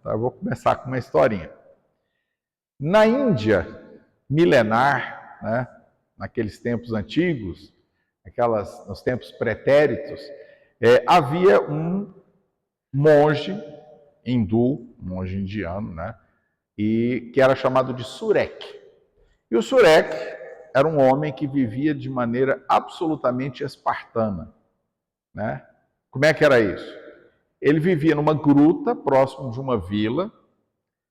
Então, eu vou começar com uma historinha. Na Índia milenar, né, naqueles tempos antigos, nos tempos pretéritos, havia um monge hindu, um monge indiano, né, e que era chamado de Surek. E o Surek era um homem que vivia de maneira absolutamente espartana, né? Como é que era isso? Ele vivia numa gruta próximo de uma vila.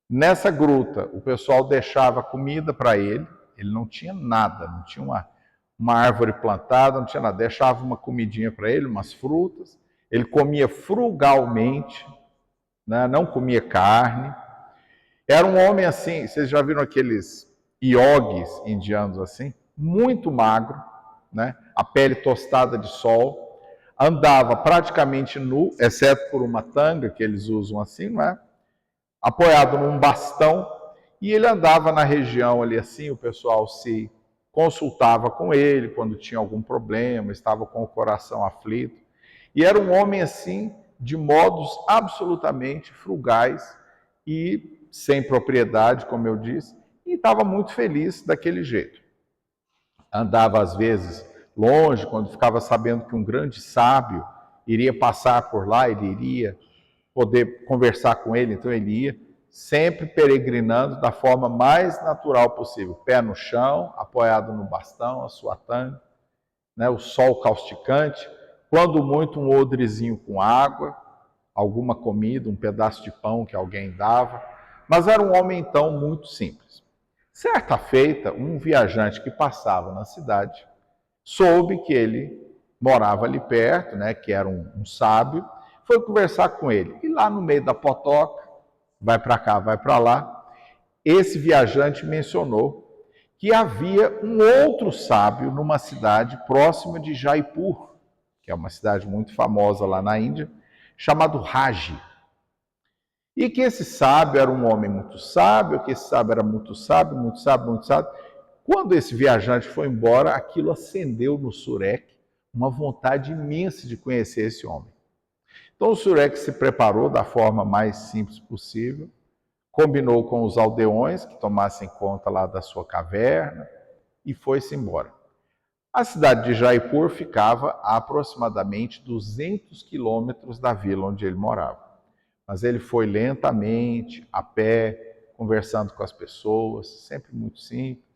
Nessa gruta, o pessoal deixava comida para ele. Ele não tinha nada, não tinha uma árvore plantada, não tinha nada. Deixava uma comidinha para ele, umas frutas. Ele comia frugalmente, né? Não comia carne. Era um homem assim, vocês já viram aqueles iogues indianos assim? Muito magro, né? A pele tostada de sol. Andava praticamente nu, exceto por uma tanga que eles usam assim, não é? Apoiado num bastão, e ele andava na região ali assim, o pessoal se consultava com ele quando tinha algum problema, estava com o coração aflito. E era um homem assim, de modos absolutamente frugais e sem propriedade, como eu disse, e estava muito feliz daquele jeito. Andava às vezes longe, quando ficava sabendo que um grande sábio iria passar por lá, ele iria poder conversar com ele, então ele ia, sempre peregrinando da forma mais natural possível, pé no chão, apoiado no bastão, a sua tanga, né, o sol causticante, quando muito um odrezinho com água, alguma comida, um pedaço de pão que alguém dava, mas era um homem então muito simples. Certa feita, um viajante que passava na cidade soube que ele morava ali perto, né, que era um sábio, foi conversar com ele. E lá no meio da potoca, vai para cá, vai para lá, esse viajante mencionou que havia um outro sábio numa cidade próxima de Jaipur, que é uma cidade muito famosa lá na Índia, chamado Raji. E que esse sábio era um homem muito sábio, que esse sábio era muito sábio, muito sábio, muito sábio. Quando esse viajante foi embora, aquilo acendeu no Surek uma vontade imensa de conhecer esse homem. Então o Surek se preparou da forma mais simples possível, combinou com os aldeões que tomassem conta lá da sua caverna e foi-se embora. A cidade de Jaipur ficava a aproximadamente 200 quilômetros da vila onde ele morava. Mas ele foi lentamente, a pé, conversando com as pessoas, sempre muito simples.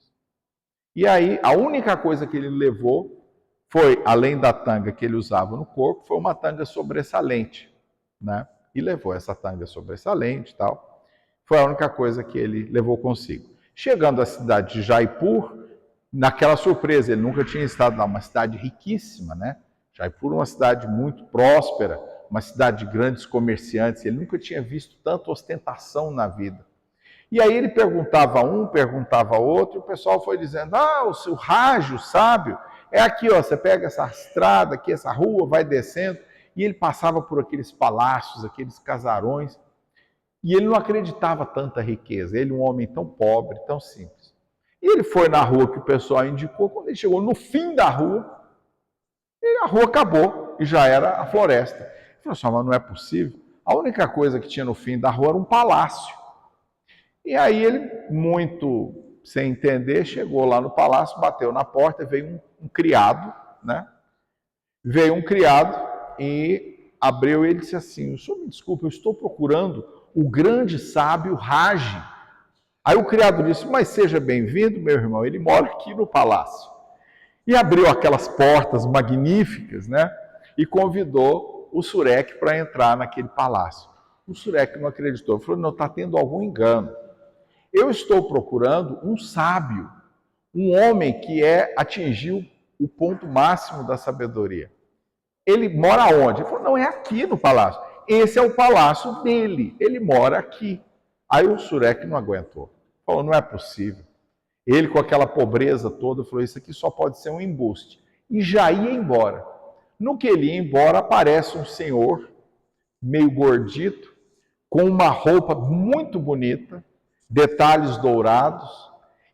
E aí, a única coisa que ele levou foi, além da tanga que ele usava no corpo, foi uma tanga sobressalente, né? E levou essa tanga sobressalente e tal. Foi a única coisa que ele levou consigo. Chegando à cidade de Jaipur, naquela surpresa, ele nunca tinha estado lá, uma cidade riquíssima, né? Jaipur é uma cidade muito próspera, uma cidade de grandes comerciantes, ele nunca tinha visto tanta ostentação na vida. E aí ele perguntava a um, perguntava a outro, e o pessoal foi dizendo, o seu Rágio, sábio, é aqui, ó, você pega essa estrada aqui, essa rua, vai descendo, e ele passava por aqueles palácios, aqueles casarões, e ele não acreditava tanta riqueza, ele um homem tão pobre, tão simples. E ele foi na rua que o pessoal indicou, quando ele chegou no fim da rua, e a rua acabou, e já era a floresta. Ele falou assim, mas não é possível, a única coisa que tinha no fim da rua era um palácio. E aí ele, muito sem entender, chegou lá no palácio, bateu na porta, veio um criado, né? Veio um criado e abriu e disse assim, o senhor me desculpe, eu estou procurando o grande sábio Raji. Aí o criado disse, mas seja bem-vindo, meu irmão, ele mora aqui no palácio. E abriu aquelas portas magníficas, né? E convidou o Surek para entrar naquele palácio. O Surek não acreditou, falou, não, está tendo algum engano. Eu estou procurando um sábio, um homem que atingiu o ponto máximo da sabedoria. Ele mora onde? Ele falou, não, é aqui no palácio. Esse é o palácio dele, ele mora aqui. Aí o Surek não aguentou. Falou, não é possível. Ele, com aquela pobreza toda, falou, isso aqui só pode ser um embuste. E já ia embora. No que ele ia embora, aparece um senhor, meio gordito, com uma roupa muito bonita, detalhes dourados,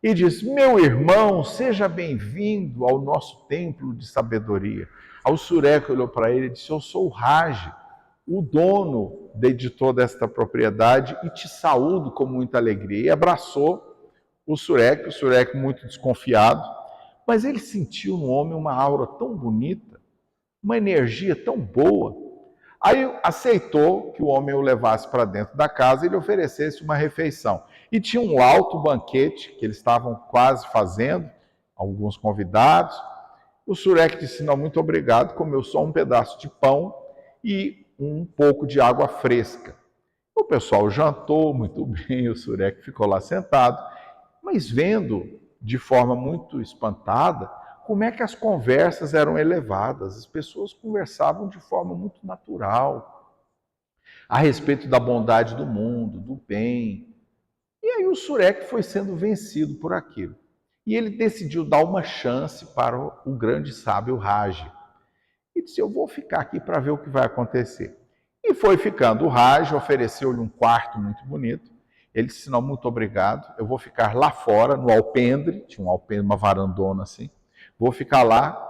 e diz, meu irmão, seja bem-vindo ao nosso templo de sabedoria. Aí o Surek olhou para ele e disse, eu sou o Raji, o dono de toda esta propriedade e te saúdo com muita alegria. E abraçou o Surek muito desconfiado, mas ele sentiu no homem uma aura tão bonita, uma energia tão boa. Aí aceitou que o homem o levasse para dentro da casa e lhe oferecesse uma refeição. E tinha um alto banquete que eles estavam quase fazendo, alguns convidados. O Surek disse, não, muito obrigado, comeu só um pedaço de pão e um pouco de água fresca. O pessoal jantou muito bem, o Surek ficou lá sentado, mas vendo de forma muito espantada como é que as conversas eram elevadas. As pessoas conversavam de forma muito natural, a respeito da bondade do mundo, do bem. E aí o Surek foi sendo vencido por aquilo. E ele decidiu dar uma chance para o grande sábio Raj. E disse, eu vou ficar aqui para ver o que vai acontecer. E foi ficando. O Raj ofereceu-lhe um quarto muito bonito. Ele disse, não, muito obrigado, eu vou ficar lá fora, no alpendre, tinha um alpendre, uma varandona assim, vou ficar lá,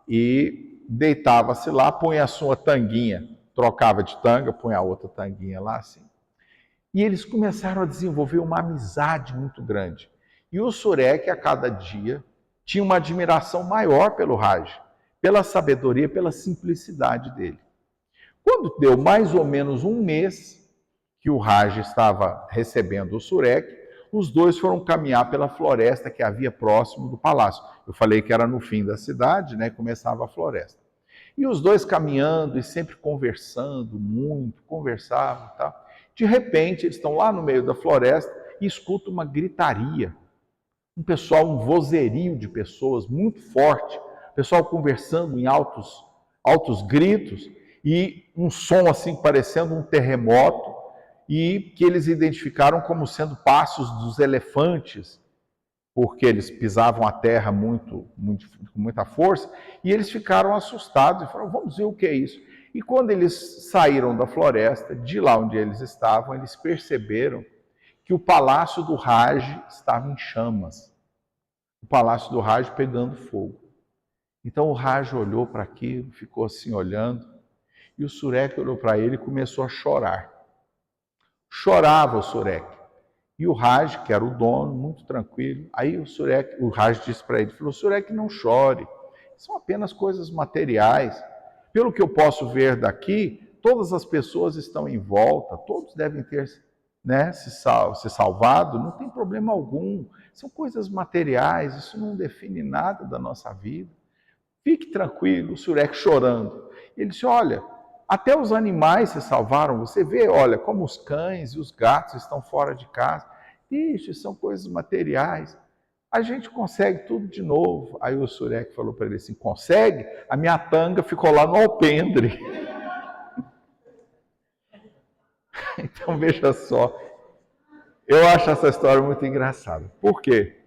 e deitava-se lá, punha a sua tanguinha, trocava de tanga, punha a outra tanguinha lá assim. E eles começaram a desenvolver uma amizade muito grande. E o Surek, a cada dia, tinha uma admiração maior pelo Raj, pela sabedoria, pela simplicidade dele. Quando deu mais ou menos um mês que o Raj estava recebendo o Surek, os dois foram caminhar pela floresta que havia próximo do palácio. Eu falei que era no fim da cidade, né? Começava a floresta. E os dois caminhando e sempre conversando muito, conversavam e tal. De repente, eles estão lá no meio da floresta e escutam uma gritaria. Um pessoal, um vozerio de pessoas muito forte. O pessoal conversando em altos gritos e um som assim parecendo um terremoto, e que eles identificaram como sendo passos dos elefantes, porque eles pisavam a terra com muita força, e eles ficaram assustados e falaram, vamos ver o que é isso. E quando eles saíram da floresta, de lá onde eles estavam, eles perceberam que o palácio do Raj estava em chamas. O palácio do Raj pegando fogo. Então o Raj olhou para aquilo, ficou assim olhando, e o Surek olhou para ele e começou a chorar. Chorava o Surek. E o Raj, que era o dono, muito tranquilo, aí o Raj disse para ele, falou, Surek, não chore, são apenas coisas materiais. Pelo que eu posso ver daqui, todas as pessoas estão em volta, todos devem ter, né, se salvado, não tem problema algum. São coisas materiais, isso não define nada da nossa vida. Fique tranquilo, o Surek chorando. Ele disse, olha, até os animais se salvaram. Você vê, olha, como os cães e os gatos estão fora de casa. Isso são coisas materiais. A gente consegue tudo de novo. Aí o Surek falou para ele assim, consegue? A minha tanga ficou lá no alpendre. Então veja só, eu acho essa história muito engraçada. Por quê?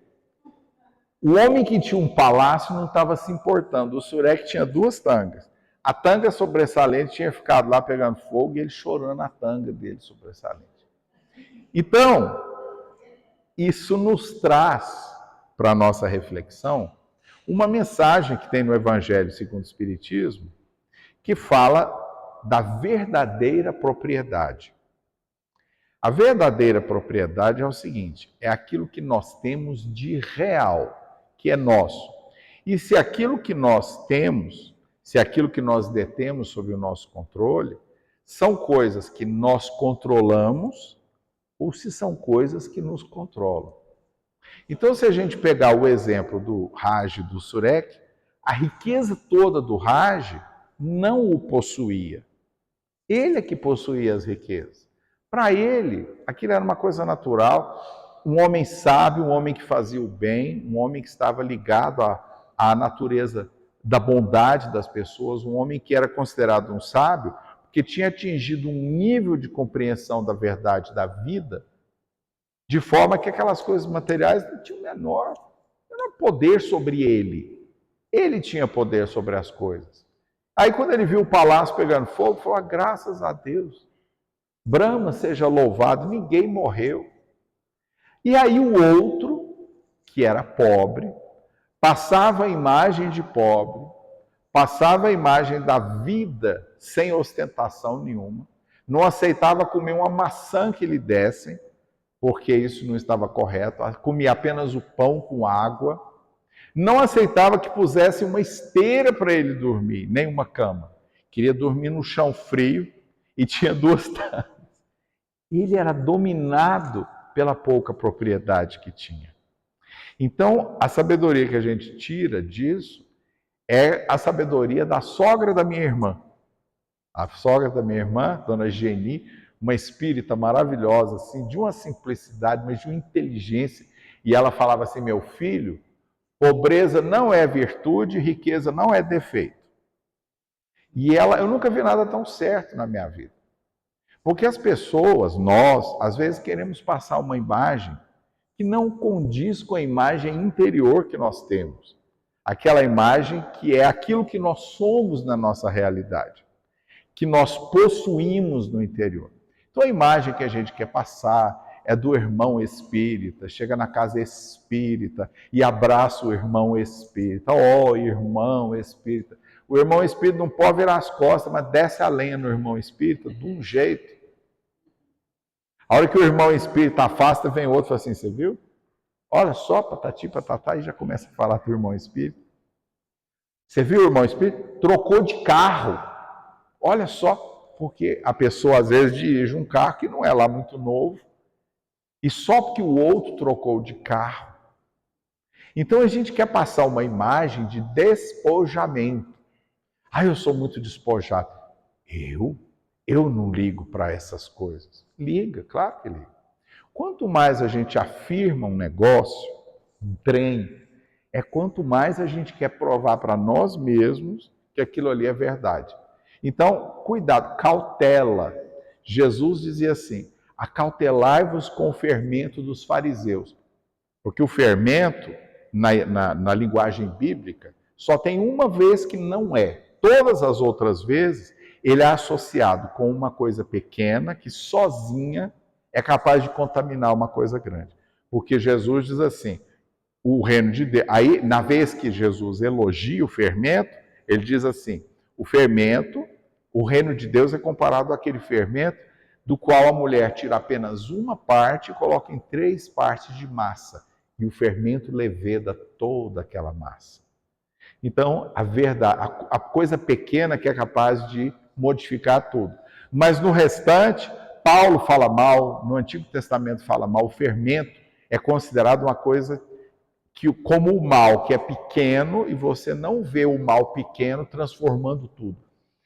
O homem que tinha um palácio não estava se importando. O Surek tinha duas tangas. A tanga sobressalente tinha ficado lá pegando fogo e ele chorando a tanga dele sobressalente. Então, isso nos traz para a nossa reflexão uma mensagem que tem no Evangelho segundo o Espiritismo, que fala da verdadeira propriedade. A verdadeira propriedade é o seguinte, é aquilo que nós temos de real, que é nosso. E se aquilo que nós temos, se aquilo que nós detemos sob o nosso controle, são coisas que nós controlamos ou se são coisas que nos controlam. Então, se a gente pegar o exemplo do Raj e do Surek, a riqueza toda do Raj não o possuía. Ele é que possuía as riquezas. Para ele, aquilo era uma coisa natural, um homem sábio, um homem que fazia o bem, um homem que estava ligado à natureza da bondade das pessoas, um homem que era considerado um sábio, porque tinha atingido um nível de compreensão da verdade da vida, de forma que aquelas coisas materiais não tinham o menor poder sobre ele. Ele tinha poder sobre as coisas. Aí quando ele viu o palácio pegando fogo, falou, graças a Deus, Brahma seja louvado, ninguém morreu. E aí o outro, que era pobre, passava a imagem de pobre, passava a imagem da vida sem ostentação nenhuma, não aceitava comer uma maçã que lhe dessem, porque isso não estava correto, comia apenas o pão com água, não aceitava que pusesse uma esteira para ele dormir, nem uma cama. Queria dormir no chão frio e tinha 2 camas. Ele era dominado pela pouca propriedade que tinha. Então, a sabedoria que a gente tira disso é a sabedoria da sogra da minha irmã. A sogra da minha irmã, dona Geni, uma espírita maravilhosa, assim, de uma simplicidade, mas de uma inteligência. E ela falava assim: meu filho, pobreza não é virtude, riqueza não é defeito. E eu nunca vi nada tão certo na minha vida. Porque as pessoas, nós, às vezes queremos passar uma imagem que não condiz com a imagem interior que nós temos. Aquela imagem que é aquilo que nós somos na nossa realidade, que nós possuímos no interior. Então a imagem que a gente quer passar é do irmão espírita, chega na casa espírita e abraça o irmão espírita. Ó, irmão espírita. O irmão espírita não pode virar as costas, mas desce a lenha no irmão espírita de um jeito. A hora que o irmão espírita afasta, vem outro e fala assim: você viu? Olha só, patati, patatá, e já começa a falar do irmão espírita. Você viu o irmão espírita? Trocou de carro. Olha só, porque a pessoa às vezes dirige um carro que não é lá muito novo, e só porque o outro trocou de carro. Então a gente quer passar uma imagem de despojamento. Ah, eu sou muito despojado. Eu não ligo para essas coisas. Liga, claro que liga. Quanto mais a gente afirma um negócio, um trem, quanto mais a gente quer provar para nós mesmos que aquilo ali é verdade. Então, cuidado, cautela. Jesus dizia assim: acautelai-vos com o fermento dos fariseus. Porque o fermento, na linguagem bíblica, só tem uma vez que não é. Todas as outras vezes, ele é associado com uma coisa pequena que sozinha é capaz de contaminar uma coisa grande. Porque Jesus diz assim, o reino de Deus... Aí, na vez que Jesus elogia o fermento, ele diz assim, o fermento, o reino de Deus é comparado àquele fermento do qual a mulher tira apenas uma parte e coloca em 3 partes de massa. E o fermento leveda toda aquela massa. Então, a verdade, a coisa pequena que é capaz de modificar tudo. Mas no restante, Paulo fala mal, no Antigo Testamento fala mal, o fermento é considerado uma coisa que, como o mal, que é pequeno, e você não vê o mal pequeno transformando tudo.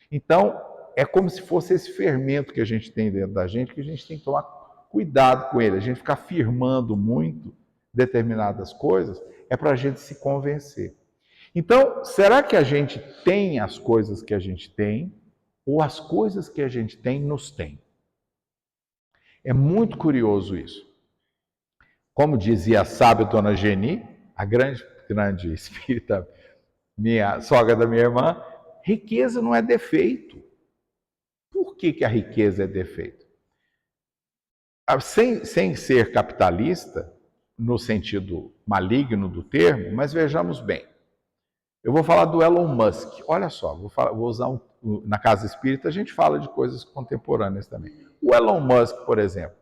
Então, é como se fosse esse fermento que a gente tem dentro da gente, que a gente tem que tomar cuidado com ele. A gente ficar afirmando muito determinadas coisas, é para a gente se convencer. Então, será que a gente tem as coisas que a gente tem, ou as coisas que a gente tem nos tem? É muito curioso isso. Como dizia a sábia dona Geni, a grande espírita, minha sogra da minha irmã, riqueza não é defeito. Por que a riqueza é defeito? Sem ser capitalista, no sentido maligno do termo, mas vejamos bem. Eu vou falar do Elon Musk. Olha só, vou usar na Casa Espírita, a gente fala de coisas contemporâneas também. O Elon Musk, por exemplo.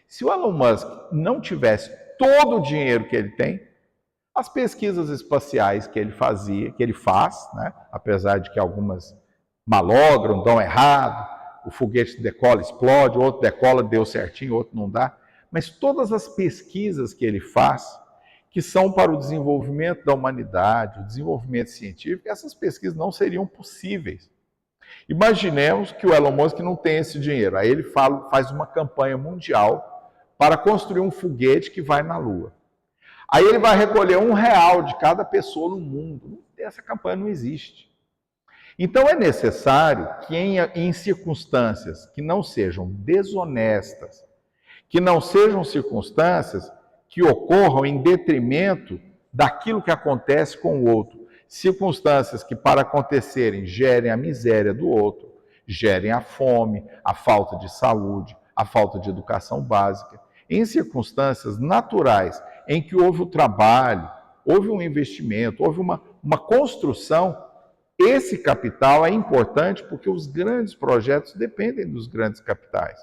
Se o Elon Musk não tivesse todo o dinheiro que ele tem, as pesquisas espaciais que ele faz, né? Apesar de que algumas malogram, dão errado, o foguete decola, explode, outro decola, deu certinho, outro não dá. Mas todas as pesquisas que ele faz, que são para o desenvolvimento da humanidade, o desenvolvimento científico, essas pesquisas não seriam possíveis. Imaginemos que o Elon Musk não tem esse dinheiro. Aí ele faz uma campanha mundial para construir um foguete que vai na Lua. Aí ele vai recolher R$1 de cada pessoa no mundo. Essa campanha não existe. Então é necessário que em circunstâncias que não sejam desonestas, que não sejam circunstâncias que ocorram em detrimento daquilo que acontece com o outro. Circunstâncias que, para acontecerem, gerem a miséria do outro, gerem a fome, a falta de saúde, a falta de educação básica. Em circunstâncias naturais, em que houve o trabalho, houve um investimento, houve uma construção Esse capital é importante porque os grandes projetos dependem dos grandes capitais.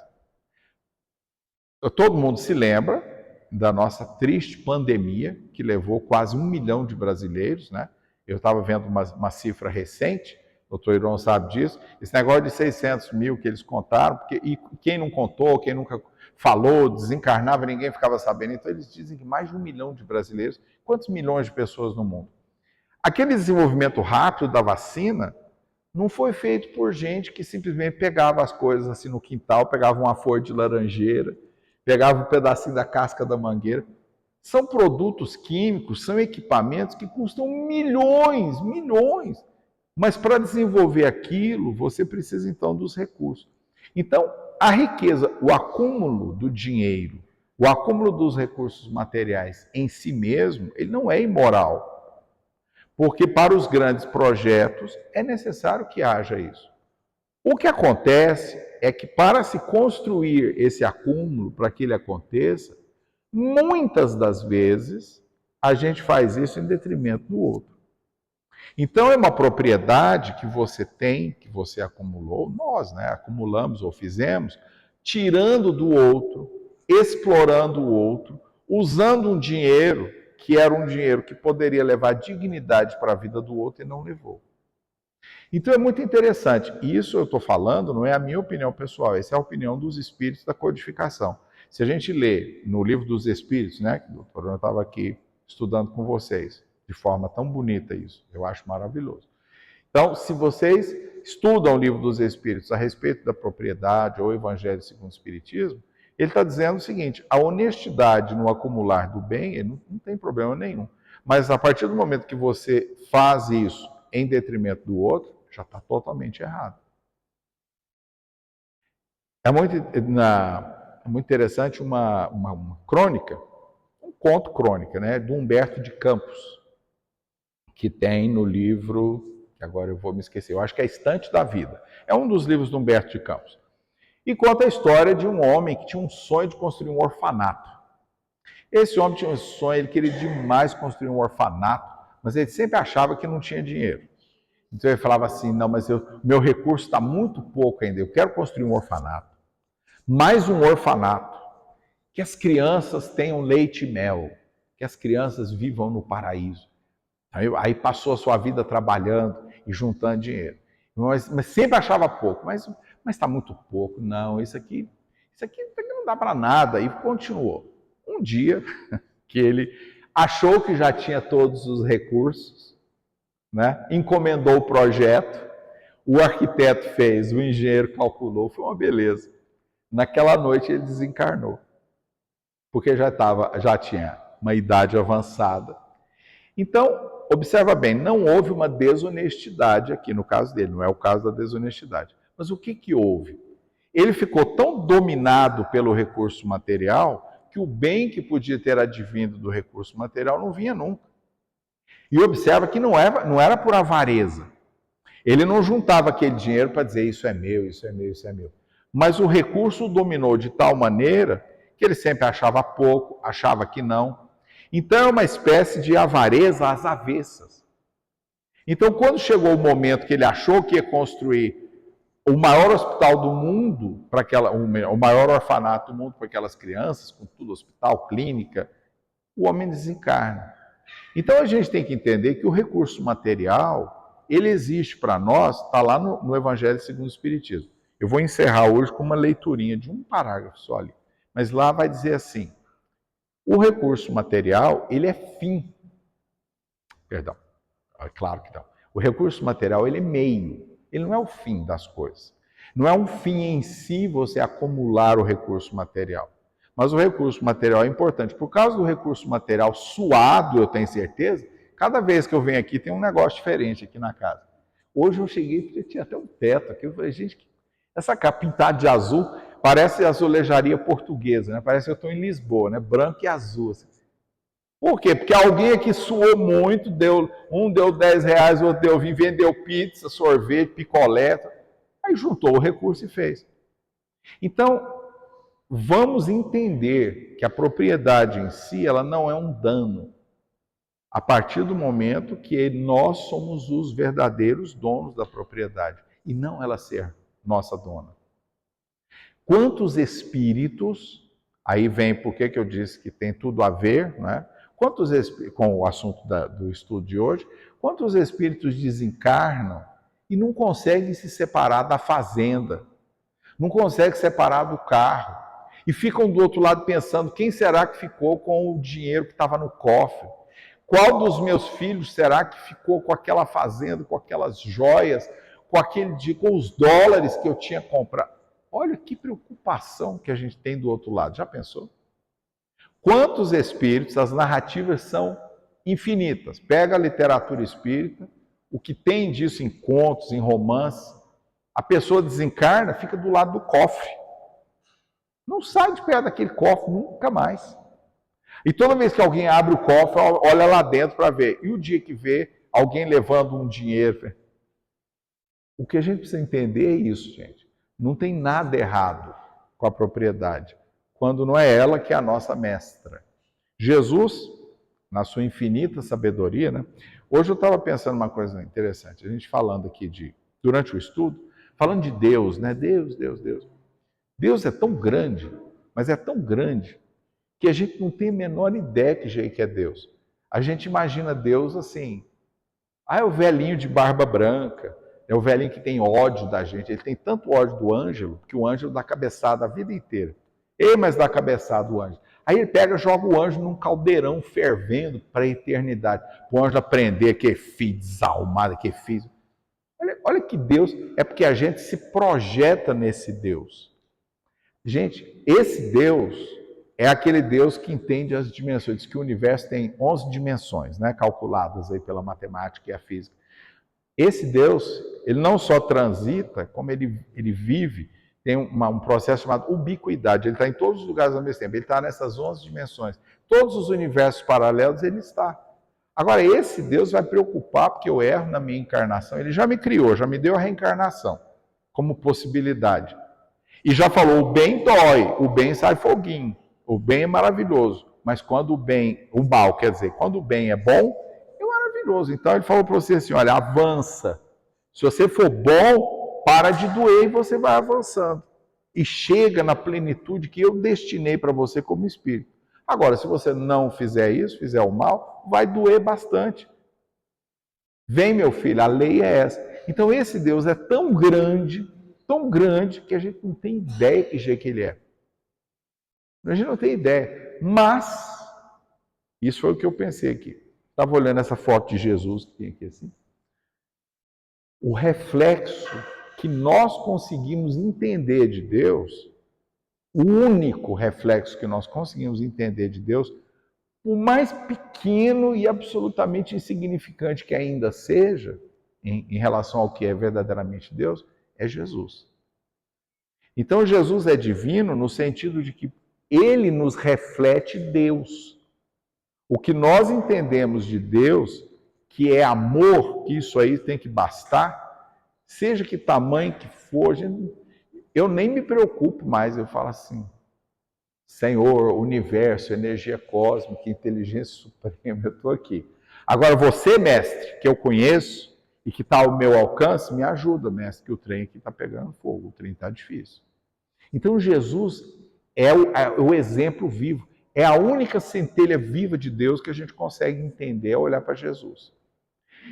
Todo mundo se lembra da nossa triste pandemia, que levou quase 1 milhão de brasileiros, né? Eu estava vendo uma cifra recente, o doutor Iron sabe disso, esse negócio de 600 mil que eles contaram, e quem não contou, quem nunca falou, desencarnava, ninguém ficava sabendo. Então eles dizem que mais de 1 milhão de brasileiros, quantos milhões de pessoas no mundo? Aquele desenvolvimento rápido da vacina não foi feito por gente que simplesmente pegava as coisas assim no quintal, pegava uma folha de laranjeira, pegava um pedacinho da casca da mangueira. São produtos químicos, são equipamentos que custam milhões, milhões. Mas para desenvolver aquilo, você precisa então dos recursos. Então, a riqueza, o acúmulo do dinheiro, o acúmulo dos recursos materiais em si mesmo, ele não é imoral. Porque para os grandes projetos é necessário que haja isso. O que acontece é que para se construir esse acúmulo, para que ele aconteça, muitas das vezes a gente faz isso em detrimento do outro. Então é uma propriedade que você tem, que você acumulou, nós, né, acumulamos ou fizemos, tirando do outro, explorando o outro, usando um dinheiro que era um dinheiro que poderia levar dignidade para a vida do outro e não levou. Então é muito interessante. Isso eu estou falando, não é a minha opinião pessoal, essa é a opinião dos espíritos da codificação. Se a gente lê no livro dos espíritos, né, que o doutor Ana estava aqui estudando com vocês, de forma tão bonita isso, eu acho maravilhoso. Então, se vocês estudam o livro dos espíritos a respeito da propriedade ou Evangelho segundo o Espiritismo, ele está dizendo o seguinte: a honestidade no acumular do bem, ele não tem problema nenhum. Mas a partir do momento que você faz isso em detrimento do outro, já está totalmente errado. É muito interessante uma crônica, um conto crônica, né, do Humberto de Campos, que tem no livro, que agora eu vou me esquecer, eu acho que é A Estante da Vida. É um dos livros do Humberto de Campos. E conta a história de um homem que tinha um sonho de construir um orfanato. Esse homem tinha um sonho, ele queria demais construir um orfanato, mas ele sempre achava que não tinha dinheiro. Então ele falava assim: não, mas meu recurso está muito pouco ainda, eu quero construir um orfanato. Mais um orfanato, que as crianças tenham leite e mel, que as crianças vivam no paraíso. Aí passou a sua vida trabalhando e juntando dinheiro. Mas sempre achava pouco, mas está muito pouco. Não, isso aqui não dá para nada. E continuou. Um dia que ele achou que já tinha todos os recursos, né? Encomendou o projeto, o arquiteto fez, o engenheiro calculou, foi uma beleza. Naquela noite ele desencarnou, porque já tinha uma idade avançada. Então, observa bem, não houve uma desonestidade aqui no caso dele, não é o caso da desonestidade. Mas o que houve? Ele ficou tão dominado pelo recurso material que o bem que podia ter advindo do recurso material não vinha nunca. E observa que não era por avareza. Ele não juntava aquele dinheiro para dizer isso é meu, isso é meu, isso é meu. Mas o recurso o dominou de tal maneira que ele sempre achava pouco, achava que não. Então é uma espécie de avareza às avessas. Então, quando chegou o momento que ele achou que ia construir o maior hospital do mundo, o maior orfanato do mundo para aquelas crianças, com tudo, hospital, clínica, o homem desencarna. Então a gente tem que entender que o recurso material, ele existe para nós, está lá no Evangelho segundo o Espiritismo. Eu vou encerrar hoje com uma leiturinha de um parágrafo só ali. Mas lá vai dizer assim: o recurso material, ele é fim. Perdão, é claro que não. O recurso material, ele é meio. Ele não é o fim das coisas. Não é um fim em si você acumular o recurso material. Mas o recurso material é importante. Por causa do recurso material suado, eu tenho certeza, cada vez que eu venho aqui tem um negócio diferente aqui na casa. Hoje eu cheguei porque tinha até um teto aqui. Eu falei, gente, essa capa pintada de azul parece azulejaria portuguesa, né? Parece que eu estou em Lisboa, né? Branco e azul. Assim. Por quê? Porque alguém aqui suou muito, um deu 10 reais, o outro deu 20, vendeu pizza, sorvete, picolé. Aí juntou o recurso e fez. Então, vamos entender que a propriedade em si, ela não é um dano. a partir do momento que nós somos os verdadeiros donos da propriedade e não ela ser nossa dona. Quantos espíritos, aí vem por que eu disse que tem tudo a ver, né? Com o assunto do estudo de hoje, quantos espíritos desencarnam e não conseguem se separar da fazenda, não conseguem separar do carro, e ficam do outro lado pensando, quem será que ficou com o dinheiro que estava no cofre? Qual dos meus filhos será que ficou com aquela fazenda, com aquelas joias, com os dólares que eu tinha comprado? Olha que preocupação que a gente tem do outro lado. Já pensou? Quantos espíritos, as narrativas são infinitas. Pega a literatura espírita, o que tem disso em contos, em romances, a pessoa desencarna, fica do lado do cofre. Não sai de perto daquele cofre nunca mais. E toda vez que alguém abre o cofre, olha lá dentro para ver. E o dia que vê alguém levando um dinheiro. O que a gente precisa entender é isso, gente. Não tem nada errado com a propriedade, quando não é ela que é a nossa mestra. Jesus, na sua infinita sabedoria, né? Hoje eu estava pensando uma coisa interessante. A gente falando aqui durante o estudo, falando de Deus, né? Deus. Deus é tão grande, mas é tão grande, que a gente não tem a menor ideia que é Deus. A gente imagina Deus assim, é o velhinho de barba branca, é o velhinho que tem ódio da gente. Ele tem tanto ódio do Ângelo, que o Ângelo dá cabeçada a vida inteira. Ele mais dá cabeçada do Ângelo. Aí ele pega e joga o Ângelo num caldeirão fervendo para a eternidade. Para o Ângelo aprender que é filho desalmado, que é filho. Olha que Deus, é porque a gente se projeta nesse Deus. Gente, esse Deus é aquele Deus que entende as dimensões. Diz que o universo tem 11 dimensões, né, calculadas aí pela matemática e a física. Esse Deus, ele não só transita, como ele vive, tem um processo chamado ubiquidade. Ele está em todos os lugares ao mesmo tempo. Ele está nessas 11 dimensões. Todos os universos paralelos ele está. Agora, esse Deus vai preocupar porque eu erro na minha encarnação. Ele já me criou, já me deu a reencarnação como possibilidade. E já falou, o bem dói, o bem sai foguinho. O bem é maravilhoso. Mas quando o mal, quer dizer, quando o bem é bom, é maravilhoso. Então ele falou para você assim, olha, avança. Se você for bom, para de doer e você vai avançando. E chega na plenitude que eu destinei para você como espírito. Agora, se você não fizer isso, fizer o mal, vai doer bastante. Vem, meu filho, a lei é essa. Então esse Deus é tão grande, que a gente não tem ideia que jeito que ele é. A gente não tem ideia. Mas, isso foi o que eu pensei aqui. Estava olhando essa foto de Jesus que tem aqui assim. O reflexo que nós conseguimos entender de Deus, o único reflexo que nós conseguimos entender de Deus, o mais pequeno e absolutamente insignificante que ainda seja, em relação ao que é verdadeiramente Deus, é Jesus. Então Jesus é divino no sentido de que ele nos reflete Deus. O que nós entendemos de Deus, que é amor, que isso aí tem que bastar, seja que tamanho que for, eu nem me preocupo mais, eu falo assim, Senhor, universo, energia cósmica, inteligência suprema, eu estou aqui. Agora você, mestre, que eu conheço e que está ao meu alcance, me ajuda, mestre, que o trem aqui está pegando fogo, o trem está difícil. Então Jesus é o exemplo vivo, é a única centelha viva de Deus que a gente consegue entender ao olhar para Jesus.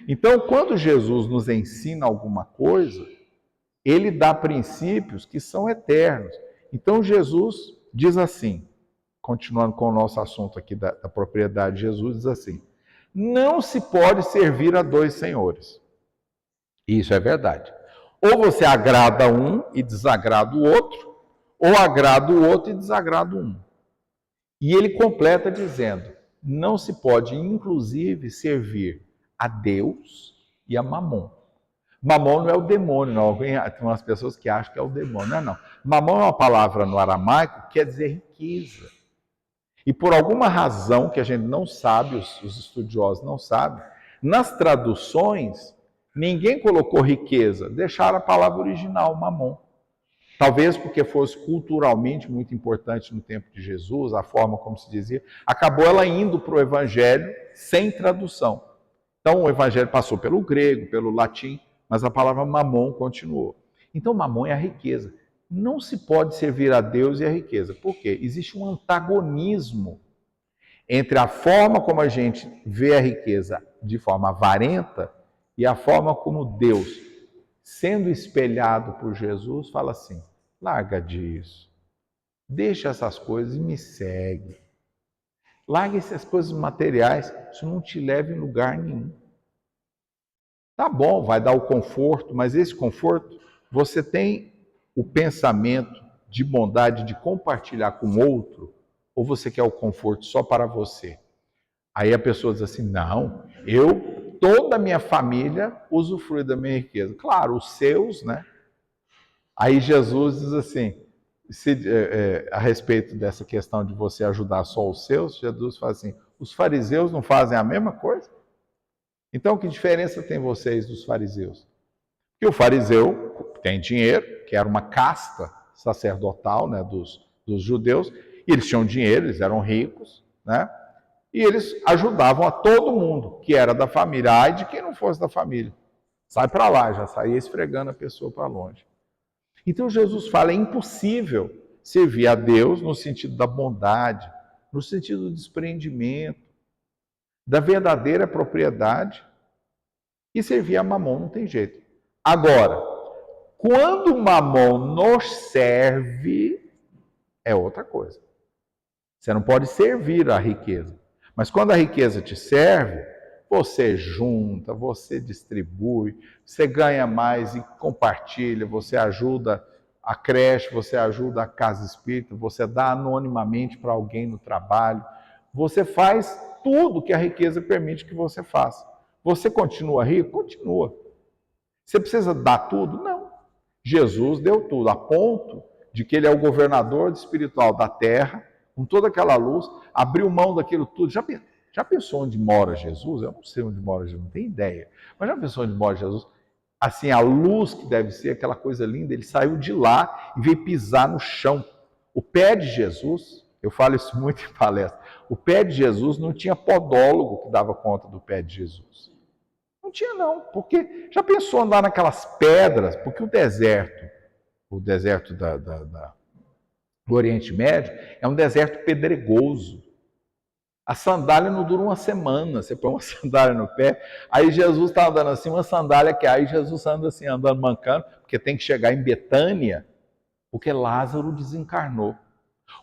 Então, quando Jesus nos ensina alguma coisa, ele dá princípios que são eternos. Então Jesus diz assim, continuando com o nosso assunto aqui da propriedade, Jesus diz assim, não se pode servir a dois senhores. Isso é verdade. Ou você agrada um e desagrada o outro, ou agrada o outro e desagrada um. E ele completa dizendo, não se pode inclusive servir a Deus e a Mamon. Mamon não é o demônio, não. Tem umas pessoas que acham que é o demônio. Não é não. Mamon é uma palavra no aramaico que quer dizer riqueza. E por alguma razão que a gente não sabe, os estudiosos não sabem, nas traduções, ninguém colocou riqueza, deixaram a palavra original, mamon. Talvez porque fosse culturalmente muito importante no tempo de Jesus, a forma como se dizia, acabou ela indo para o evangelho sem tradução. Então o evangelho passou pelo grego, pelo latim, mas a palavra mamon continuou. Então mamon é a riqueza. Não se pode servir a Deus e a riqueza. Por quê? Existe um antagonismo entre a forma como a gente vê a riqueza de forma avarenta e a forma como Deus, sendo espelhado por Jesus, fala assim: larga disso, deixa essas coisas e me segue. Larga essas coisas materiais, isso não te leva em lugar nenhum. Tá bom, vai dar o conforto, mas esse conforto, você tem o pensamento de bondade de compartilhar com o outro, ou você quer o conforto só para você? Aí a pessoa diz assim: não, toda a minha família usufrui da minha riqueza. Claro, os seus, né? Aí Jesus diz assim, a respeito dessa questão de você ajudar só os seus, Jesus fala assim: os fariseus não fazem a mesma coisa? Então, que diferença tem vocês dos fariseus? Que o fariseu tem dinheiro, que era uma casta sacerdotal, né, dos judeus, e eles tinham dinheiro, eles eram ricos, né? E eles ajudavam a todo mundo que era da família. Ai de quem não fosse da família. Sai para lá, já saía esfregando a pessoa para longe. Então Jesus fala: é impossível servir a Deus no sentido da bondade, no sentido do desprendimento, da verdadeira propriedade, e servir a Mamon não tem jeito. Agora, quando o Mamon nos serve, é outra coisa. Você não pode servir a riqueza. Mas quando a riqueza te serve, você junta, você distribui, você ganha mais e compartilha, você ajuda a creche, você ajuda a casa espírita, você dá anonimamente para alguém no trabalho. Você faz tudo que a riqueza permite que você faça. Você continua rico? Continua. Você precisa dar tudo? Não. Jesus deu tudo, a ponto de que ele é o governador espiritual da terra, com toda aquela luz, abriu mão daquilo tudo. Já pensou onde mora Jesus? Eu não sei onde mora Jesus, não tenho ideia. Mas já pensou onde mora Jesus? Assim, a luz que deve ser, aquela coisa linda, ele saiu de lá e veio pisar no chão. O pé de Jesus, eu falo isso muito em palestra, o pé de Jesus não tinha podólogo que dava conta do pé de Jesus. Não tinha não, porque já pensou andar naquelas pedras, porque o deserto do Oriente Médio é um deserto pedregoso. A sandália não dura uma semana, você põe uma sandália no pé, aí Jesus está andando assim, uma sandália que aí Jesus anda assim, andando mancando, porque tem que chegar em Betânia, porque Lázaro desencarnou.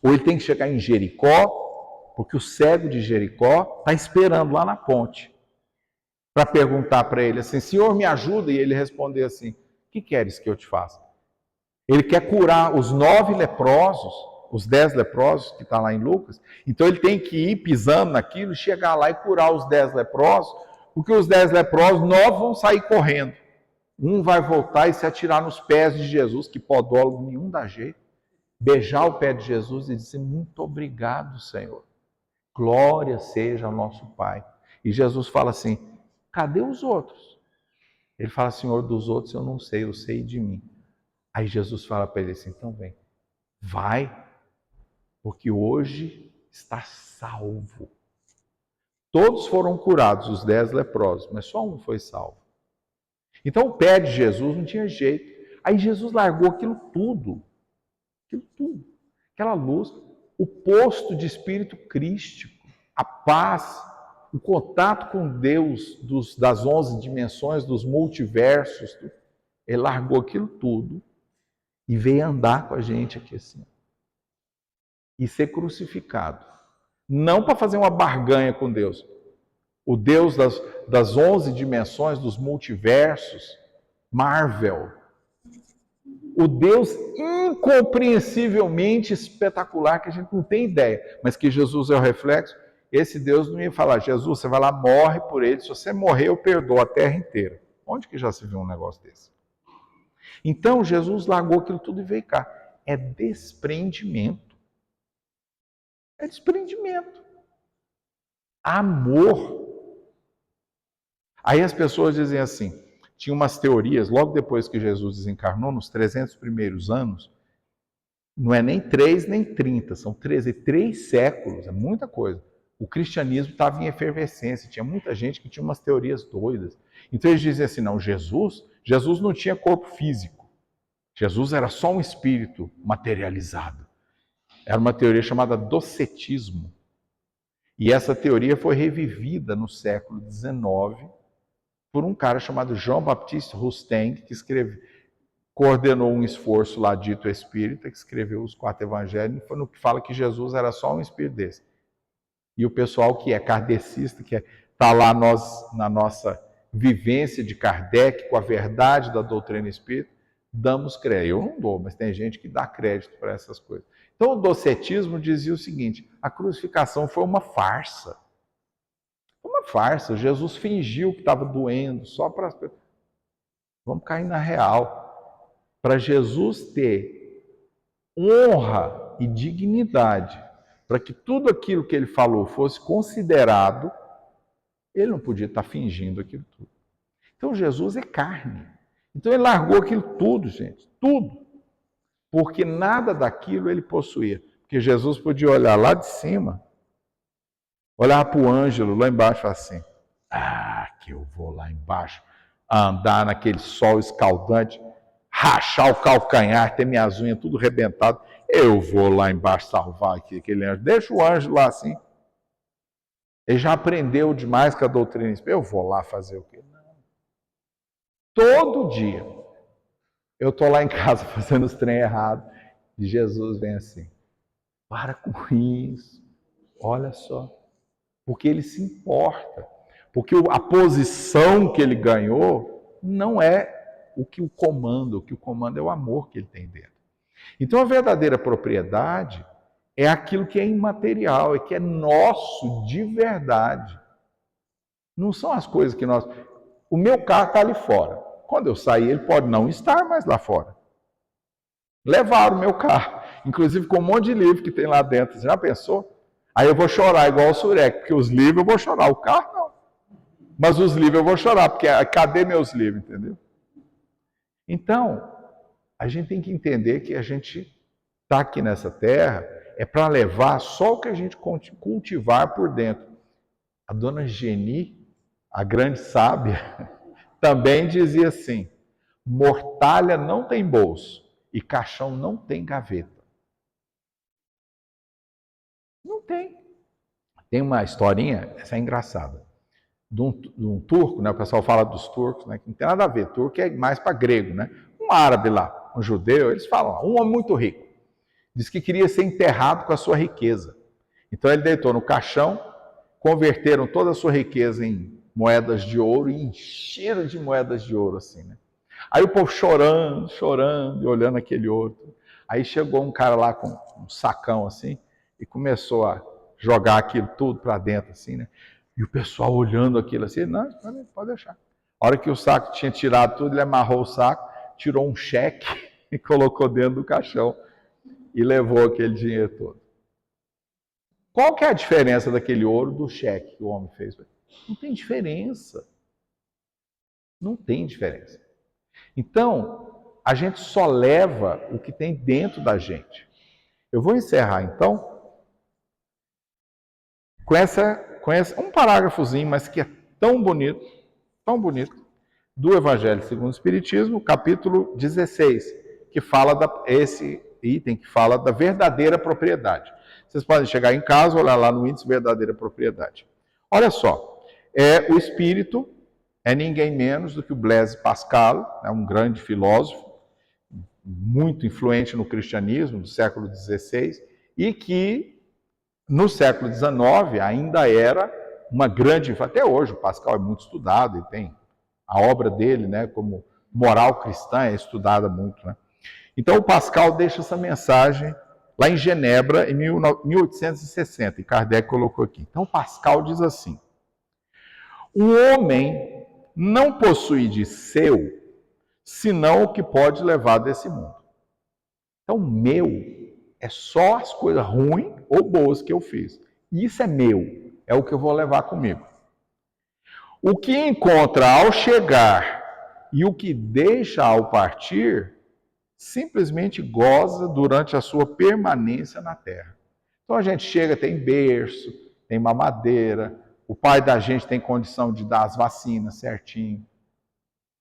Ou ele tem que chegar em Jericó, porque o cego de Jericó está esperando lá na ponte, para perguntar para ele assim: Senhor, me ajuda? E ele responder assim: o que queres que eu te faça? Ele quer curar os 9 leprosos, os 10 leprosos que está lá em Lucas. Então ele tem que ir pisando naquilo, chegar lá e curar os 10 leprosos, porque os 10 leprosos, 9 vão sair correndo. Um vai voltar e se atirar nos pés de Jesus, que podólogo nenhum dá jeito. Beijar o pé de Jesus e dizer: muito obrigado, Senhor. Glória seja ao nosso Pai. E Jesus fala assim: cadê os outros? Ele fala: Senhor, dos outros eu não sei, eu sei de mim. Aí Jesus fala para ele assim: então vem, vai, porque hoje está salvo. Todos foram curados, os 10 leprosos, mas só um foi salvo. Então o pé de Jesus não tinha jeito. Aí Jesus largou aquilo tudo, aquela luz, o posto de espírito crístico, a paz, o contato com Deus das 11 dimensões, dos multiversos. Ele largou aquilo tudo e veio andar com a gente aqui assim. E ser crucificado. Não para fazer uma barganha com Deus. O Deus das 11 dimensões, dos multiversos, Marvel. O Deus incompreensivelmente espetacular, que a gente não tem ideia, mas que Jesus é o reflexo. Esse Deus não ia falar: Jesus, você vai lá, morre por ele, se você morrer eu perdoo a terra inteira. Onde que já se viu um negócio desse? Então Jesus largou aquilo tudo e veio cá. É desprendimento. É desprendimento. Amor. Aí as pessoas dizem assim, tinha umas teorias, logo depois que Jesus desencarnou, nos 300 primeiros anos, Não é nem 3 nem 30, são 3 séculos, é muita coisa. O cristianismo estava em efervescência, tinha muita gente que tinha umas teorias doidas. Então eles dizem assim, não, Jesus não tinha corpo físico. Jesus era só um espírito materializado. Era uma teoria chamada docetismo. E essa teoria foi revivida no século XIX por um cara chamado Jean-Baptiste Rustin, que coordenou um esforço lá dito espírita, que escreveu os 4 evangelhos, no que fala que Jesus era só um espírito desse. E o pessoal que é kardecista, que está lá na nossa vivência de Kardec, com a verdade da doutrina espírita, damos crédito. Eu não dou, mas tem gente que dá crédito para essas coisas. Então o docetismo dizia o seguinte, a crucificação foi uma farsa. Uma farsa, Jesus fingiu que estava doendo, só para as pessoas. Vamos cair na real. Para Jesus ter honra e dignidade, para que tudo aquilo que ele falou fosse considerado, ele não podia estar fingindo aquilo tudo. Então Jesus é carne. Então ele largou aquilo tudo, gente, tudo. Porque nada daquilo ele possuía. Porque Jesus podia olhar lá de cima, olhar para o Ângelo lá embaixo e falar assim, que eu vou lá embaixo andar naquele sol escaldante, rachar o calcanhar, ter minhas unhas tudo rebentado, eu vou lá embaixo salvar aquele anjo. Deixa o anjo lá assim. Ele já aprendeu demais com a doutrina espírita. Eu vou lá fazer o quê? Não. Todo dia eu estou lá em casa fazendo os trem errados e Jesus vem assim, para com isso, olha só, porque ele se importa, porque a posição que ele ganhou não é o que o comanda é o amor que ele tem dentro. Então a verdadeira propriedade é aquilo que é imaterial, é que é nosso de verdade. Não são as coisas que nós... O meu carro está ali fora. Quando eu sair, ele pode não estar mais lá fora. Levaram o meu carro, inclusive com um monte de livro que tem lá dentro. Você já pensou? Aí eu vou chorar igual o Surek, porque os livros eu vou chorar, o carro não. Mas os livros eu vou chorar, porque cadê meus livros, entendeu? Então, a gente tem que entender que a gente está aqui nessa terra é para levar só o que a gente cultivar por dentro. A dona Geni, a grande sábia, também dizia assim, mortalha não tem bolso e caixão não tem gaveta. Não tem. Tem uma historinha, essa é engraçada, de um turco, né? O pessoal fala dos turcos, né? Que não tem nada a ver, turco é mais para grego, né? Um árabe lá, um judeu, eles falam, um homem muito rico, disse que queria ser enterrado com a sua riqueza. Então ele deitou no caixão, converteram toda a sua riqueza em moedas de ouro e encheram de moedas de ouro assim, né? Aí o povo chorando, e olhando aquele ouro. Aí chegou um cara lá com um sacão assim e começou a jogar aquilo tudo para dentro assim, né? E o pessoal olhando aquilo assim, não, pode deixar. A hora que o saco tinha tirado tudo, ele amarrou o saco, tirou um cheque e colocou dentro do caixão e levou aquele dinheiro todo. Qual que é a diferença daquele ouro do cheque que o homem fez? Não tem diferença. Não tem diferença. Então, a gente só leva o que tem dentro da gente. Eu vou encerrar, então, com um parágrafozinho, mas que é tão bonito, do Evangelho segundo o Espiritismo, capítulo 16, que fala esse item que fala da verdadeira propriedade. Vocês podem chegar em casa, olhar lá no índice verdadeira propriedade. Olha só, o espírito é ninguém menos do que o Blaise Pascal, um grande filósofo, muito influente no cristianismo do século XVI, e que no século XIX ainda era uma grande... Até hoje o Pascal é muito estudado, e tem a obra dele, né, como moral cristã, é estudada muito, né? Então o Pascal deixa essa mensagem lá em Genebra, em 1860, e Kardec colocou aqui. Então Pascal diz assim, o homem não possui de seu, senão o que pode levar desse mundo. Então meu é só as coisas ruins ou boas que eu fiz. Isso é meu, é o que eu vou levar comigo. O que encontra ao chegar e o que deixa ao partir simplesmente goza durante a sua permanência na terra. Então a gente chega, tem berço, tem mamadeira, o pai da gente tem condição de dar as vacinas certinho.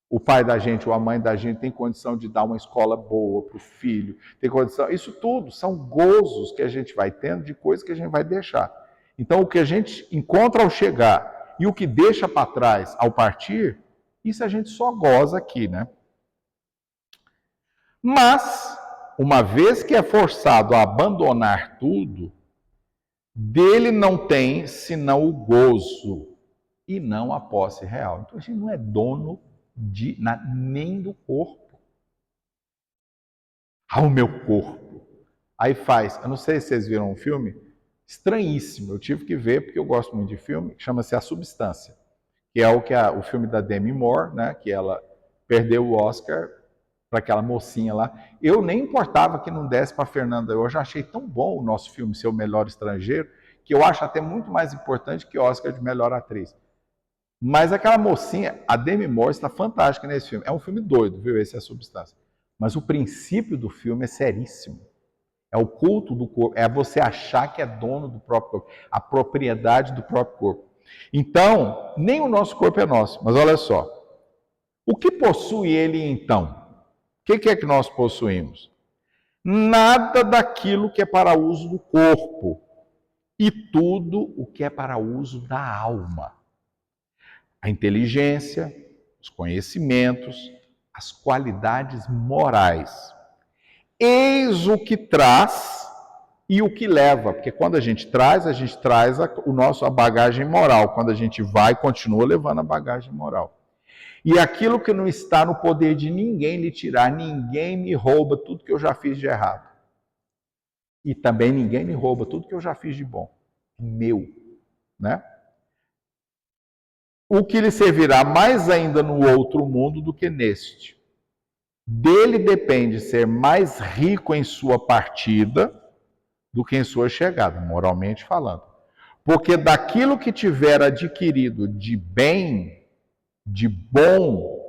O pai da gente ou a mãe da gente tem condição de dar uma escola boa para o filho, tem condição. Isso tudo são gozos que a gente vai tendo de coisas que a gente vai deixar. Então, o que a gente encontra ao chegar e o que deixa para trás ao partir, isso a gente só goza aqui, né? Mas, uma vez que é forçado a abandonar tudo, dele não tem senão o gozo e não a posse real. Então, a gente não é dono nem do corpo. O meu corpo. Aí faz, eu não sei se vocês viram um filme, estranhíssimo, eu tive que ver porque eu gosto muito de filme, chama-se A Substância, que é o filme da Demi Moore, né, que ela perdeu o Oscar para aquela mocinha lá. Eu nem importava que não desse para Fernanda, eu já achei tão bom o nosso filme ser o melhor estrangeiro, que eu acho até muito mais importante que o Oscar de melhor atriz. Mas aquela mocinha, a Demi Moore, está fantástica nesse filme. É um filme doido, viu? Esse é A Substância. Mas o princípio do filme é seríssimo. É o culto do corpo, é você achar que é dono do próprio corpo, a propriedade do próprio corpo. Então, nem o nosso corpo é nosso, mas olha só. O que possui ele então? O que é que nós possuímos? Nada daquilo que é para uso do corpo e tudo o que é para uso da alma. A inteligência, os conhecimentos, as qualidades morais. Eis o que traz e o que leva, porque quando a gente traz a bagagem moral. Quando a gente vai, continua levando a bagagem moral. E aquilo que não está no poder de ninguém lhe tirar, ninguém me rouba tudo que eu já fiz de errado. E também ninguém me rouba tudo que eu já fiz de bom. Meu, né? O que lhe servirá mais ainda no outro mundo do que neste. Dele depende ser mais rico em sua partida do que em sua chegada, moralmente falando. Porque daquilo que tiver adquirido de bem, de bom,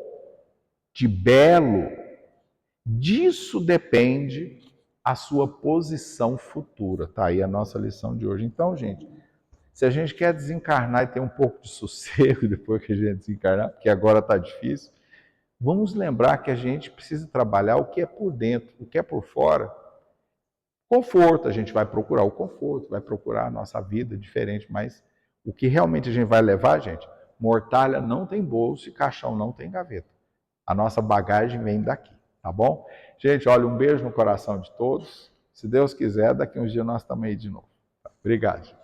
de belo, disso depende a sua posição futura. Tá aí a nossa lição de hoje. Então, gente, se a gente quer desencarnar e ter um pouco de sossego depois que a gente desencarnar, porque agora está difícil, vamos lembrar que a gente precisa trabalhar o que é por dentro, o que é por fora. Conforto, a gente vai procurar o conforto, vai procurar a nossa vida diferente, mas o que realmente a gente vai levar, gente, mortalha não tem bolso e caixão não tem gaveta. A nossa bagagem vem daqui, tá bom? Gente, olha, um beijo no coração de todos. Se Deus quiser, daqui uns dias nós estamos aí de novo. Obrigado.